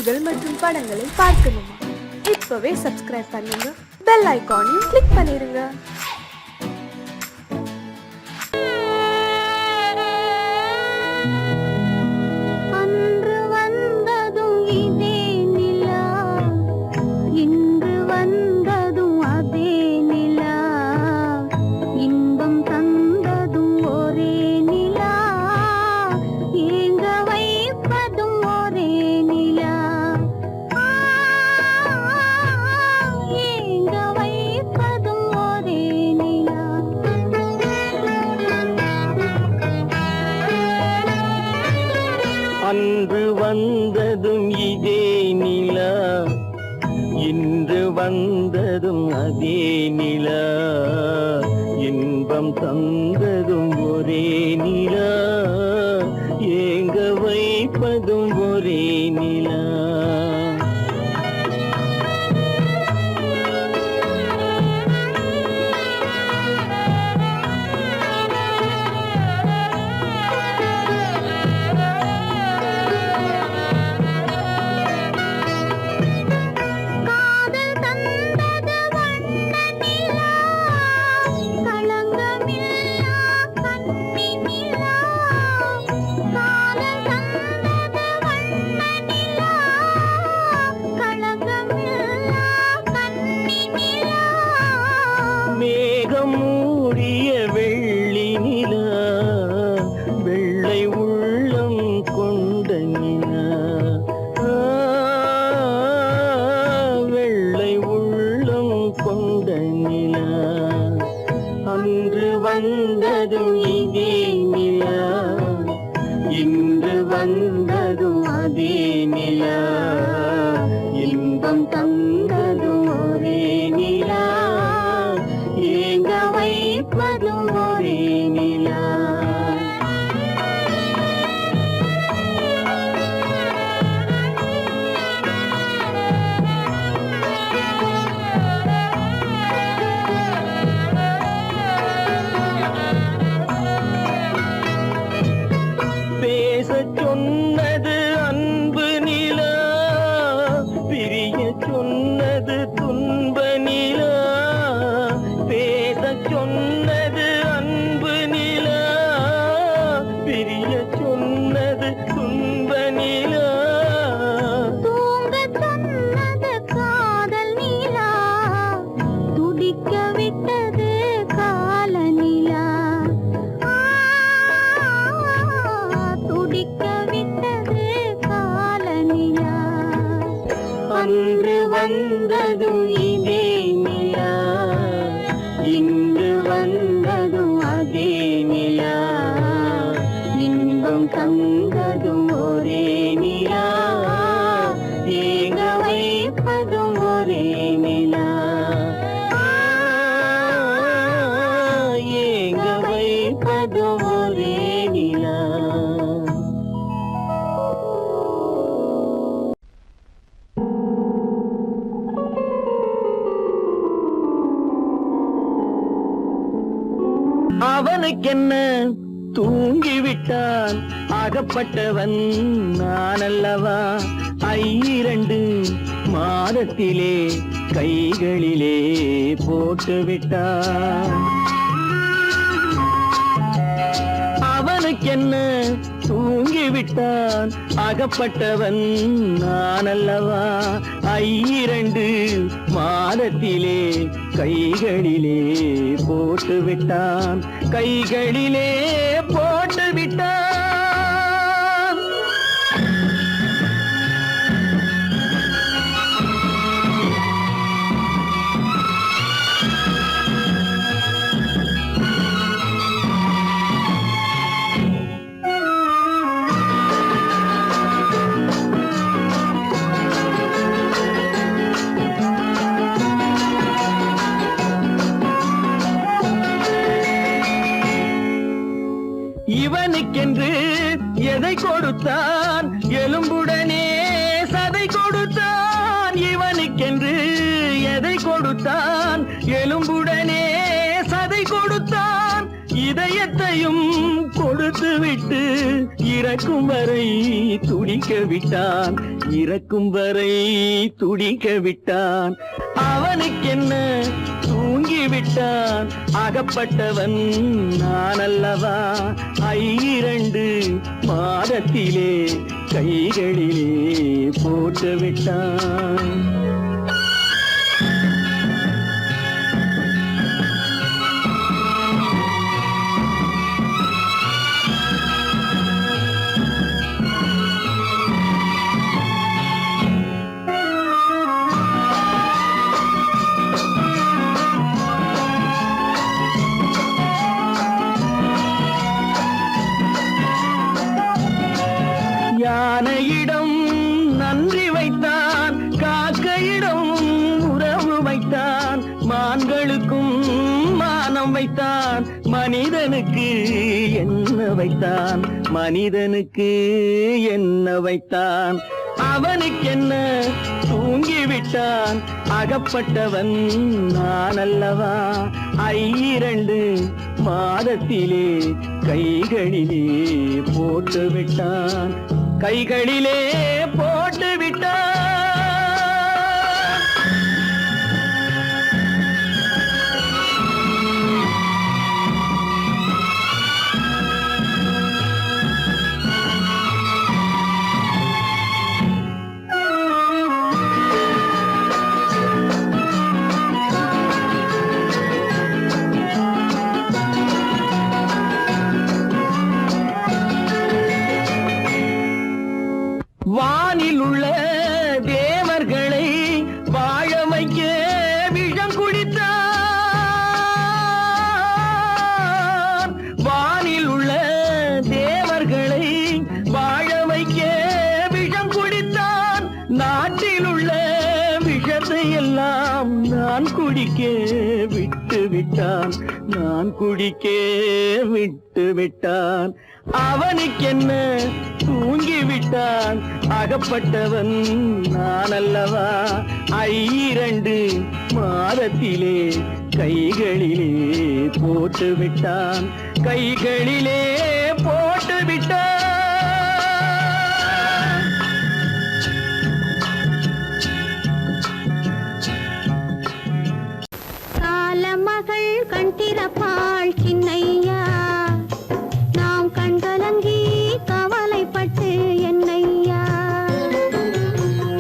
பாடல்கள் மற்றும் படங்களை பார்க்கணுமா? இப்பவே சப்ஸ்கிரைப் பண்ணுங்க, பெல் ஐகானையும் கிளிக் பண்ணிருங்க. அன்று வந்ததும் இதே நிலா, இன்று வந்ததும் அதே நிலா, இன்பம் தந்ததும் ஒரே நிலா, ஏங்க வைப்பதும் ஒரே நிலா. மேகம் மூடிய வெள்ளி நிலா, வெள்ளை உள்ளம் கொண்ட நிலா, வெள்ளை உள்ளம் கொண்ட நிலா. அன்று வந்ததும் இதே நிலா, இன்று வந்ததும் அதே நிலா, இன்பம் தந்ததும் ஒரே நிலா, ஏங்க வைப்பதும் ஒரே நிலா. பேசச் சொன்னது அன்பு நிலா, பிரிய சொன்னது துன்ப நிலா. பேசச் சொன்னது அன்பு நிலா, பிரிய சொன்னது துன்ப நிலா. தூங்கச் சொன்னது காதல் நிலா, துடிக்க விட்டது கால நிலா, துடிக்க விட்டது கால நிலா. அன்று வந்ததும் இதே நிலா, இன்று வந்ததும் அதே நிலா, இன்பம் தந்ததும் ஒரே நிலா, ஏங்க வைப்பதும் ஒரே நிலா, ஏங்க வைப்பதும் ஒரே நிலா. அவனுக்கென்ன தூங்கிவிட்டான், அகப்பட்டவன் நான் அல்லவா. 2 மாதத்திலே கைகளிலே போட்டு விட்டான். அவனுக்கென்ன தூங்கிவிட்டான், அகப்பட்டவன் நான் அல்லவா. 2 மாதத்திலே கைகளிலே போட்டு விட்டான், கைகளிலே போட்டு விட்டான். இவனுக்கென்று எதை கொடுத்தான், எலும்புடனே சதை கொடுத்தான். இவனுக்கென்று எதை கொடுத்தான், எலும்புடனே சதை கொடுத்தான். இதயத்தையும் கொடுத்து விட்டு இறக்கும் வரை துடிக்க விட்டான், இறக்கும் வரை துடிக்க விட்டான். அவனுக்கென்ன தூங்கி விட்டான், அகப்பட்டவன் நான் அல்லவா. 2 மாதத்திலே கைகளிலே போட்டு விட்டான். யானையிடம் நன்றி வைத்தான், காக்கையிடம் உறவு வைத்தான், மான்களுக்கும் மானம் வைத்தான், மனிதனுக்கு என்ன வைத்தான், மனிதனுக்கு என்ன வைத்தான். அவனுக்கென்ன தூங்கி விட்டான், அகப்பட்டவன் நான் அல்லவா. 2 மாதத்திலே கைகளிலே போட்டு விட்டான், கைகளிலே போட்டு விட்டான். வானில் உள்ள தேவர்களை வாழ வைக்க விஷம் குடித்தான். வானில் உள்ள தேவர்களை வாழ வைக்க விஷம் குடித்தான். நாட்டில் உள்ள விஷத்தை எல்லாம் நான் குடிக்க விட்டு விட்டான், நான் குடிக்க விட்டு விட்டான். அவனுக்கென்ன தூங்கி விட்டான், அகப்பட்டவன் நான் அல்லவா. 2 மாதத்திலே கைகளிலே போட்டு விட்டான், கைகளிலே போட்டு விட்டான். காலமகள் கண் திறப்பாள் சின்னையா, நாம் கண்கலங்கி கவலைப்பட்டு என்னையா.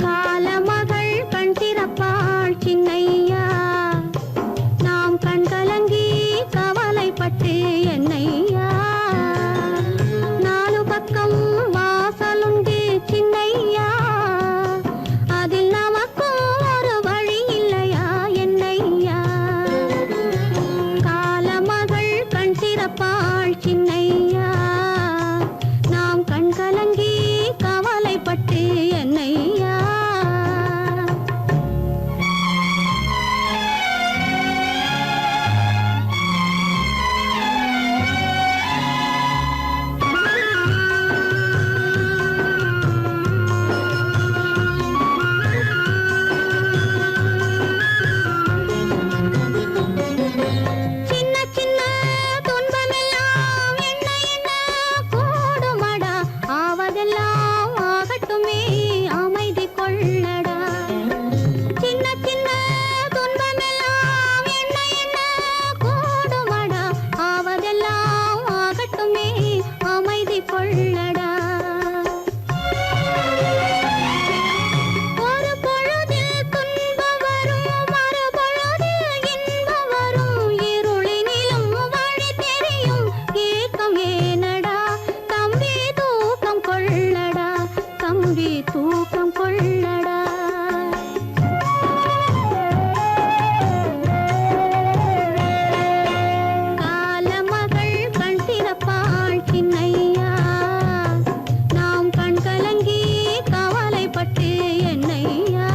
காலமகள் கண் திறப்பாள் சின்னையா, நாம் கண்கலங்கி கவலைப்பட்டு என்னையா. 4 பக்கம் வாசலுண்டு சின்னையா, அதில் நமக்கும் ஒரு வழி இல்லையா என்னையா. காலமகள் கண் திறப்பாள் சின்னையா, நாம் கண் கலங்கி கவலைப்பட்டு என்னையா. சின்ன சின்ன துன்பமெல்லாம் என்ன என்ன கூடுமடா, ஆவதெல்லாம் ஆகட்டுமே அமைதி கொள்ளடா. சின்ன சின்ன துன்பமெல்லாம் என்ன என்ன கூடுமடா, ஆவதெல்லாம் ஆகட்டுமே அமைதி கொள்ளடா. ஒரு பொழுதில் துன்பம் வரும், மறுபொழுதில் இன்பம் வரும், இருளினிலும் வழி தெரியும், ஏக்கம் ஏனடா தம்பி தூக்கம் கொள்ளடா, தம்பி தூக்கம் கொள்ளடா. காலமகள் கண் திறப்பாள் சின்னையா, நாம் கண் கலங்கி கவலைப்பட்டு என்னையா.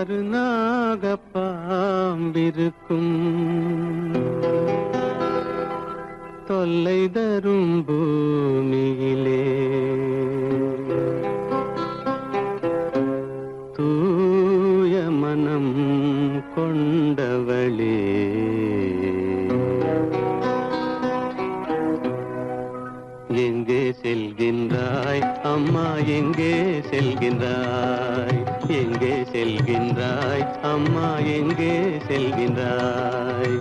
ஒரு நாகப்பாம்பிருக்கும் தொல்லை தரும் பூமியிலே தூய மனம் கொண்டவளே எங்கே செல்கின்றாய் அம்மா எங்கே செல்கின்றாய் எங்கே செல்கின்றாய் அம்மா எங்கே செல்கின்றாய்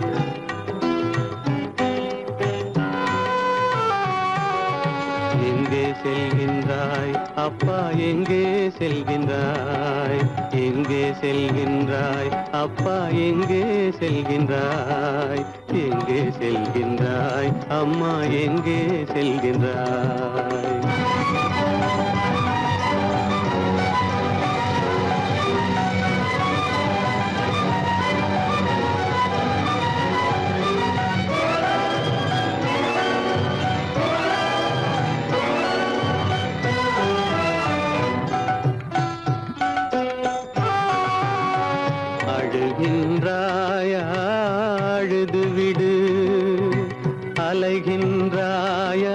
எங்கே செல்கின்றாய் அப்பா எங்கே செல்கின்றாய் எங்கே செல்கின்றாய் அப்பா எங்கே செல்கின்றாய் எங்கே செல்கின்றாய் அம்மா எங்கே செல்கின்றாய் அழுகின்றாயா அழுது விடு அலைகின்றாயா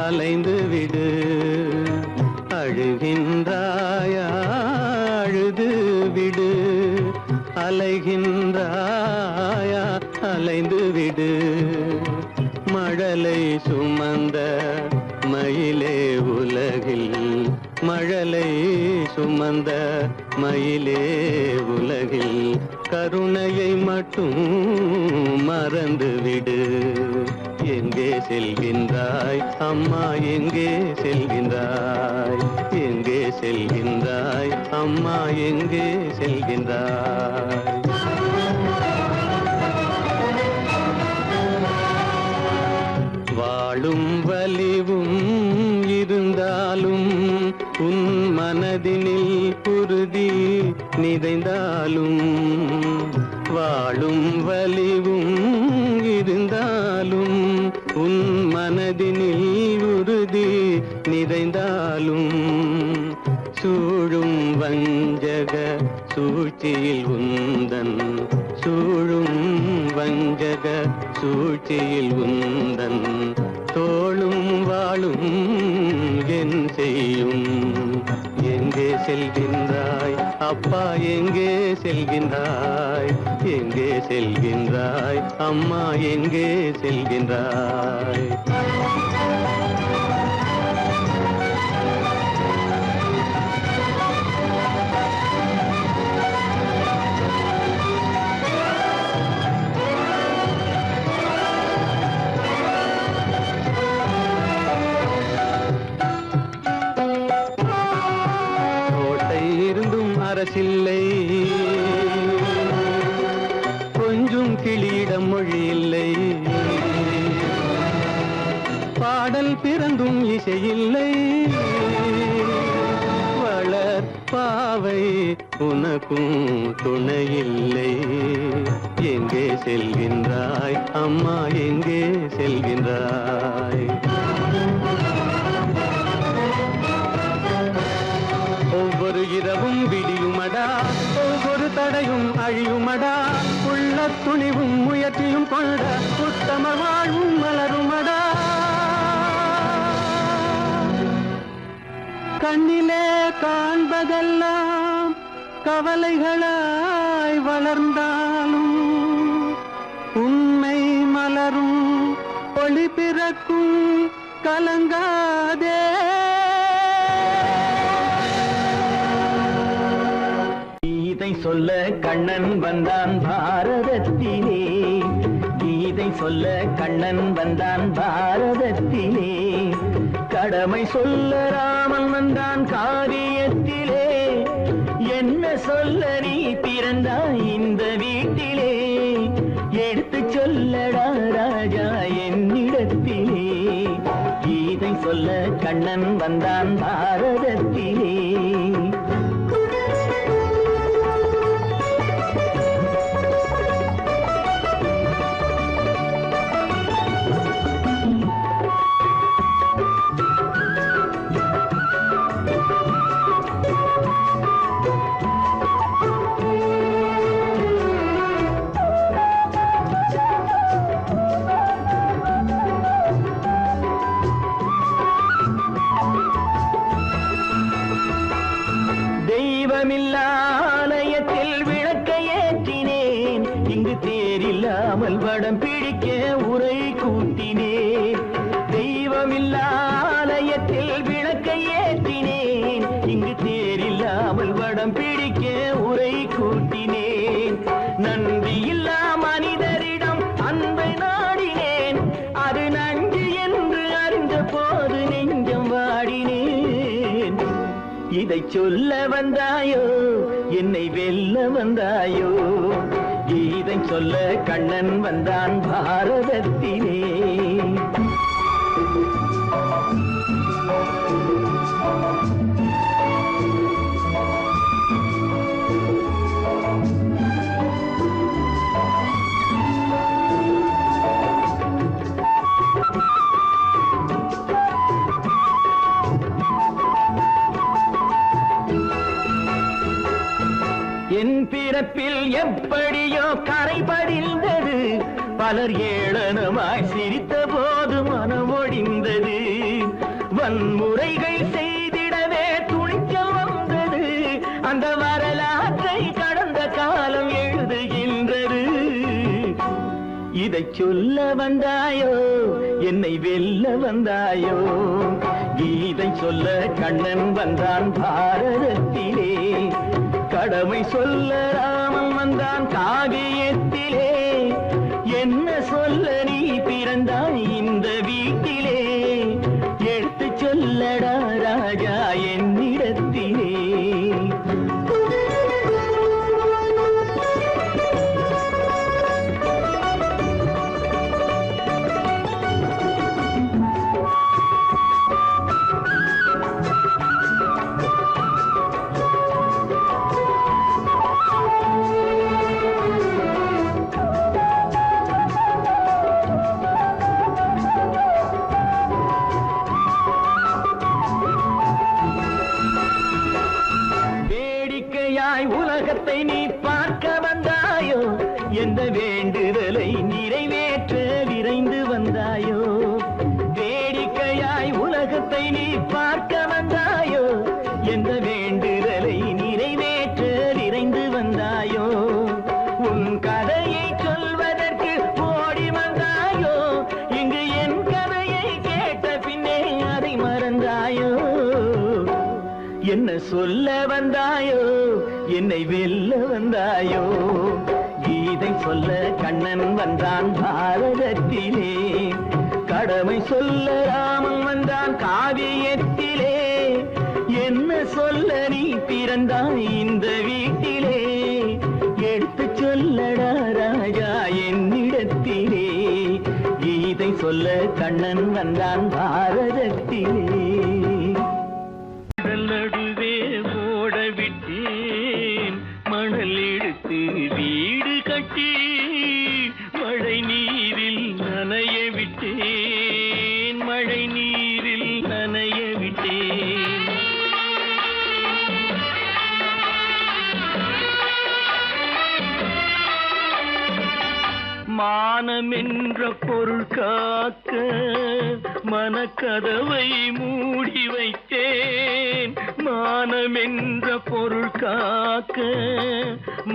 அலைந்து விடு அழுகின்றாயா அழுது விடு அலைகின்றாயா அலைந்து விடு மழலை சுமந்த மயிலே உலகில் மழலை சுமந்த மயிலே உலகில் கருணையை மட்டும் மறந்துவிடு எங்கே செல்கின்றாய் அம்மா எங்கே செல்கின்றாய் எங்கே செல்கின்றாய் அம்மா எங்கே செல்கின்றாய் வாழும் வலிவும் இருந்தாலும் உன் மனதினில் குருதி நிறைந்தாலும் வாழும் வலிவும் இருந்தாலும் உன் மனதினில் உறுதி நிறைந்தாலும் சூழும் வஞ்சக சூழ்ச்சியில் உந்தன் சூழும் வஞ்சக சூழ்ச்சியில் உந்தன் தோளும் வாழும் என் செய்யும் எங்கே செல்கின்றாய் அப்பா எங்கே செல்கின்றாய் எங்கே செல்கின்றாய் அம்மா எங்கே செல்கின்றாய் அரசில்லை கொஞ்சம் கிளியிடம் மொழி இல்லை பாடல் பிறந்தும் இசையில்லை வளர் பாவை உனக்கும் துணையில்லை எங்கே செல்கின்றாய் அம்மா எங்கே செல்கின்றாய் ஒவ்வொரு இரவும் விடியுமடா ஒவ்வொரு தடையும் அழியுமடா உள்ள துணிவும் முயற்சியும் கொண்ட உத்தம வாழ்வும் மலருமடா கண்ணிலே காண்பதெல்லாம் கவலைகளாய் வளர்ந்தாலும் உண்மை மலரும் ஒளி பிறக்கும் கலங்காதே கீதை சொல்ல கண்ணன் வந்தான் பாரதத்திலே கீதை சொல்ல கண்ணன் வந்தான் பாரதத்திலே கடமை சொல்ல ராமன் வந்தான் காரியத்திலே என்ன சொல்ல நீ பிறந்தாய் இந்த வீட்டிலே எடுத்து சொல்லடா ராஜா என்னிடத்திலே கீதை சொல்ல கண்ணன் வந்தான் பாரதத்திலே தெய்வமில்லாலயத்தில் விளக்கை ஏற்றினேன், இங்கு தேரில்லாமல் வடம் பிடிக்க உரை கூட்டினேன். தெய்வமில்லாலயத்தில் விளக்கை ஏற்றினேன், இங்கு தேரில்லாமல் வடம் பிடிக்க உரை கூட்டினேன். நன்றியில்லா மனிதரிடம் அன்பை நாடினேன், அது நன்றி என்று அறிந்த போது நெஞ்சம் வாடினேன். இதை சொல்ல வந்தாயோ, என்னை வெல்ல வந்தாயோ, இதை சொல்ல கண்ணன் வந்தான் பாரதத்திலே. என் பிறப்பில் எப்படியோ கரை படிந்தது, பலர் ஏளனமாய் சிரித்த போது மனம் ஒடிந்தது. வன்முறைகள் செய்திடவே துணிச்சல் வந்தது, அந்த வரலாற்றை கடந்த காலம் எழுதுகின்றது. இதை சொல்ல வந்தாயோ, என்னை வெல்ல வந்தாயோ, கீதை சொல்ல கண்ணன் வந்தான் பாரதத்திலே. கடமை சொல்ல ராமன் வந்தான் காவியத்திலே. என்ன சொல்ல நீ பிறந்தாய் இந்த வீட்டிலே, எடுத்து சொல்லடா ராஜா என்னிடத்திலே. உலகத்தை நீ பார்க்க வந்தாயோ, எந்த வேண்டுதலை நிறைவேற்ற விரைந்து வந்தாயோ. வேடிக்கையாய் உலகத்தை நீ பார்க்க வந்தாயோ, எந்த வேண்டுதலை நிறைவேற்ற விரைந்து வந்தாயோ. உன் கதையை சொல்வதற்கு ஓடி வந்தாயோ, இங்கு என் கதையை கேட்ட பின்னே அதை மறந்தாயோ. என்ன சொல்ல வந்தாயோ, என்னை வெல்ல வந்தாயோ, கீதை சொல்ல கண்ணன் வந்தான் பாரதத்திலே. கடமை சொல்ல ராமன் வந்தான் காவியத்திலே. என்ன சொல்ல நீ பிறந்தாய் இந்த வீட்டிலே, எடுத்து சொல்லடா ராஜா என்னிடத்திலே. கீதை சொல்ல கண்ணன் வந்தான் பாரதத்திலே. நடுவே ஓட விட்டேன், மணல் எடுத்து வீடு கட்டி மழை நீரில் நனைய விட்டேன், மழை நீரில் நனைய விட்டேன். மானம் என்ற பொருள் காக்க மனக்கதவை மூடி வைத்தேன், மானம் என்ற பொருள் காக்க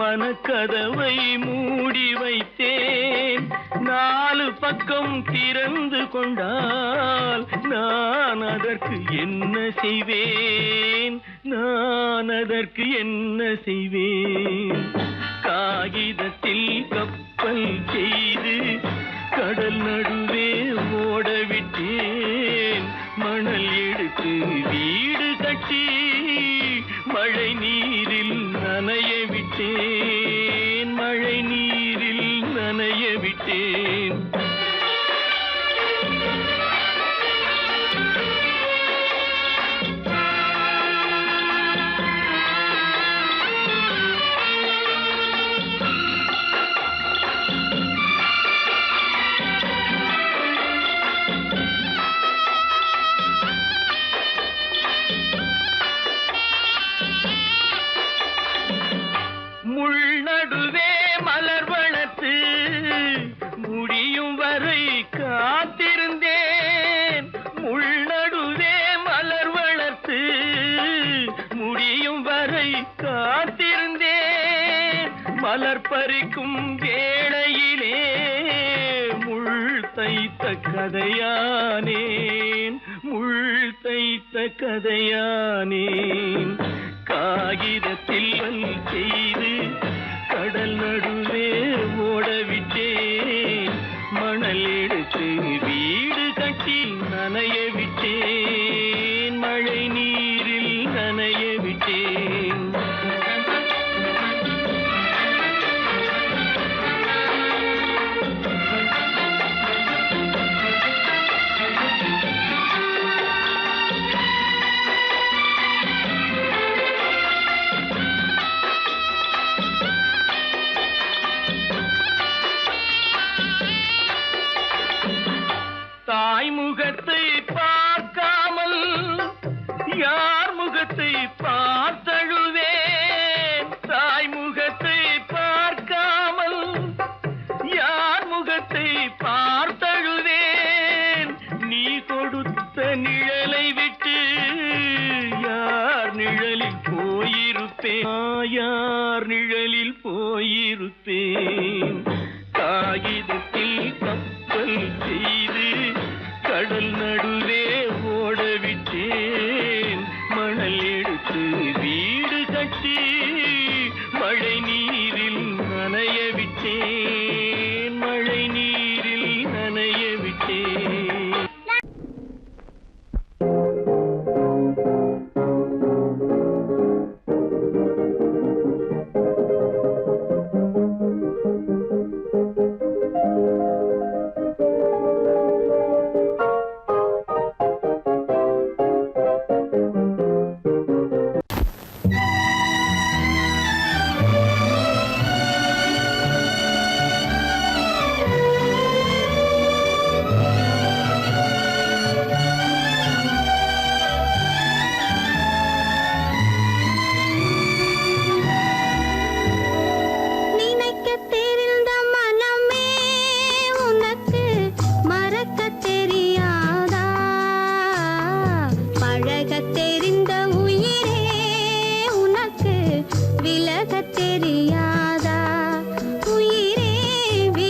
மனக்கதவை மூடி வைத்தேன். நாலு பக்கம் திறந்து கொண்டால் நான் அதற்கு என்ன செய்வேன், நான் அதற்கு என்ன செய்வேன். காகிதத்தில் கப்பல் செய்து கடல் நடுவே ஓட விட்டேன், மணல் எடுத்து வீடு கட்டி மழை நீரில் நனைய விட்டேன், மழை நீரில் நனைய விட்டேன். முள் காத்திருந்தேன் மலர் பறிக்கும் வேளையிலே முள் தைத்த கதையானேன் முள் தைத்த கதையானேன் காகிதத்தில் செய்து கடல் நடுவே ஓடவிட்டேன் மணல் எடுத்து வீடு கட்டி நனைய விட்டேன் மழை நீரில் நனைய விட்டேன் தாய் முகத்தை பார்க்காமல் யார் முகத்தை பார்த்தழுவேன் தாய் முகத்தை பார்க்காமல் யார் முகத்தை பார்த்தழுவேன் நீ கொடுத்த நிழலை விட்டு யார் நிழலில் போயிருப்பேன் யார் நிழலில் போயிருப்பேன் காகிதத்தில் கப்பல் செய்து கடல் நடுவே ஓடவிட்டேன் மணல் எடுத்து வீடு கட்டி மழை நீரில் நனைய விட்டேன் மழை நீரில் நனைய விட்டேன் தெரியாதா உயிரே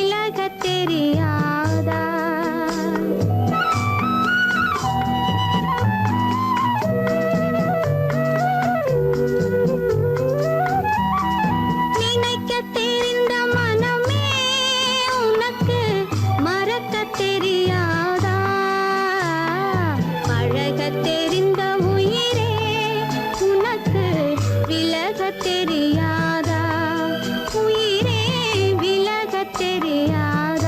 விலகத் தெரியாதா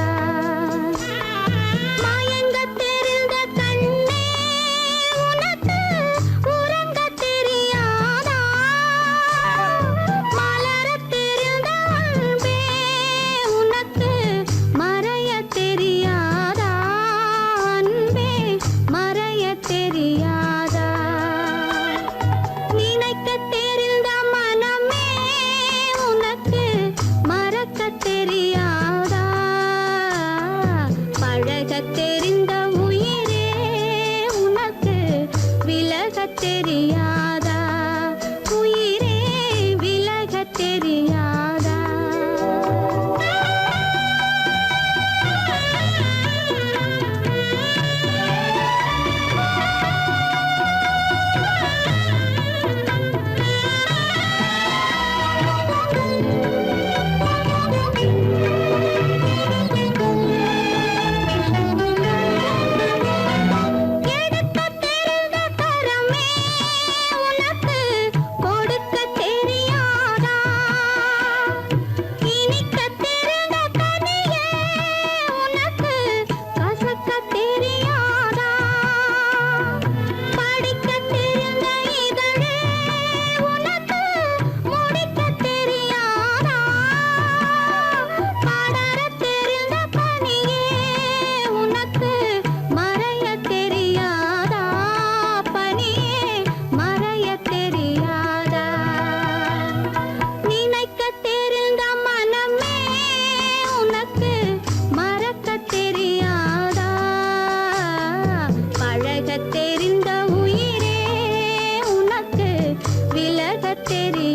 தெரிந்த உயிரே உனக்கு விலகத் தெரியாதா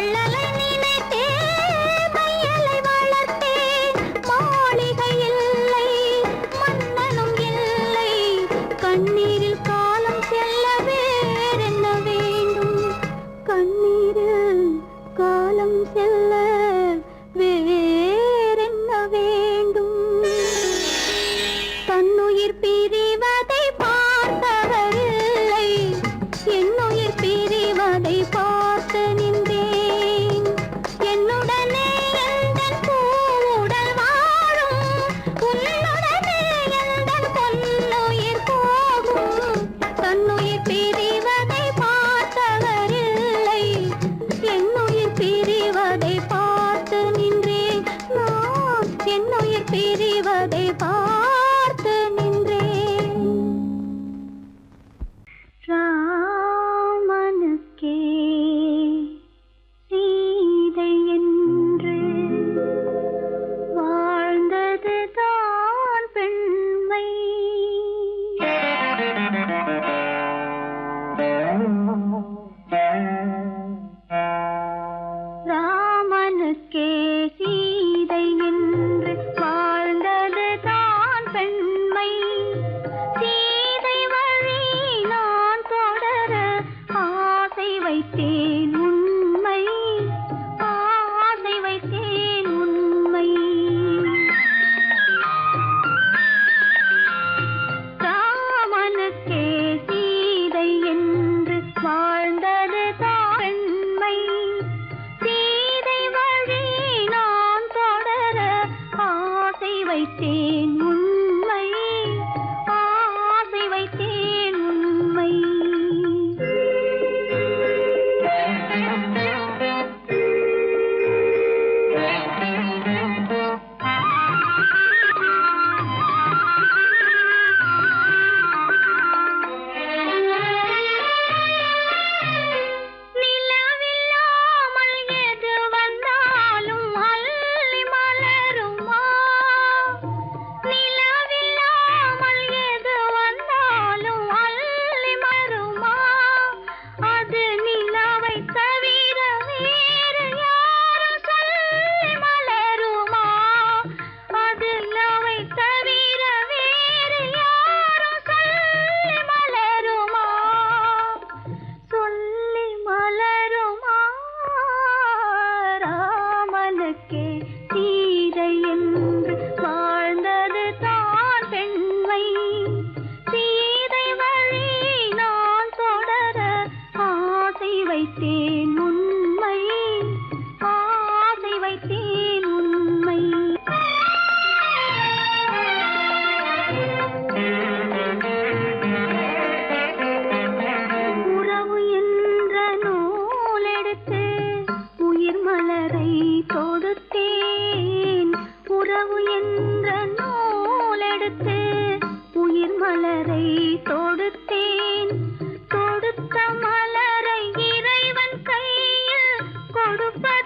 வள்ளலை நினைத்தே மையலை வளர்த்தேன். மாளிகை இல்லை, மன்னனும் இல்லை, கண்ணீரில் காலம் செல்ல வேறென்ன வேண்டும்? கண்ணீரில் காலம் செல்ல வேறென்ன வேண்டும்? தன்னுயிர் பிரிவதை பார்த்தவரில்லை, என்னுயிர் பிரிவதை பார்த்து நின்றேன். என்னுடனே எந்தன் பூவுடல் வாழும், உன்னுடனே எந்தன் பொன்னுயிர் போகும். தன்னுயிர் பிரிவதை பார்த்தவரில்லை, என்னுயிர் பிரிவதை பார்த்து நின்றேன். நான் என்னுயிர் பிரிவதை பார்த்து நின்றேன். ராமனுக்கே சீதை என்று வாழ்ந்தது தான் பெண்மை. ராமனுக்கே சீதை என்று வாழ்ந்தது தான் பெண்மை. சீதை வழி நான் தொடர ஆசை வைத்தேன் உண்மை, ஆசை வைத்தேன் உண்மை. ராமனுக்கே சீதை என்று வாழ்ந்தது தான் பெண்மை. சீதை வழி நான் தொடர ஆசை வைத்தேன் உண்மை, ஆசை வைத்தேன் உண்மை. நிலவில்லாமல் எது வந்தாலும் அள்ளி மலருமா? நிலவில்லாமல் எது வந்தாலும் அள்ளி மலருமா? அது நிலவை தவிர வேறு யாரும் சொல்லி மலருமா? அது நிலவை தவிர வேறு யாரும் சொல்லி மலருமா? சொல்லி மலருமா? ராமனுக்கே சீதை என்று வாழ்ந்தது தான் பெண்மை. சீதை வழி நான் தொடர ஆசை வைத்தேன் உண்மை, ஆசை வைத்தேன் உண்மை. உறவு என்ற நூலெடுத்து உயிர் மலரை தொடுத்தேன். உறவு என்ற நூலெடுத்து உயிர் மலரை தொடுத்தேன். தொடுத்த மலரை இறைவன் கையில் கொடுப்பது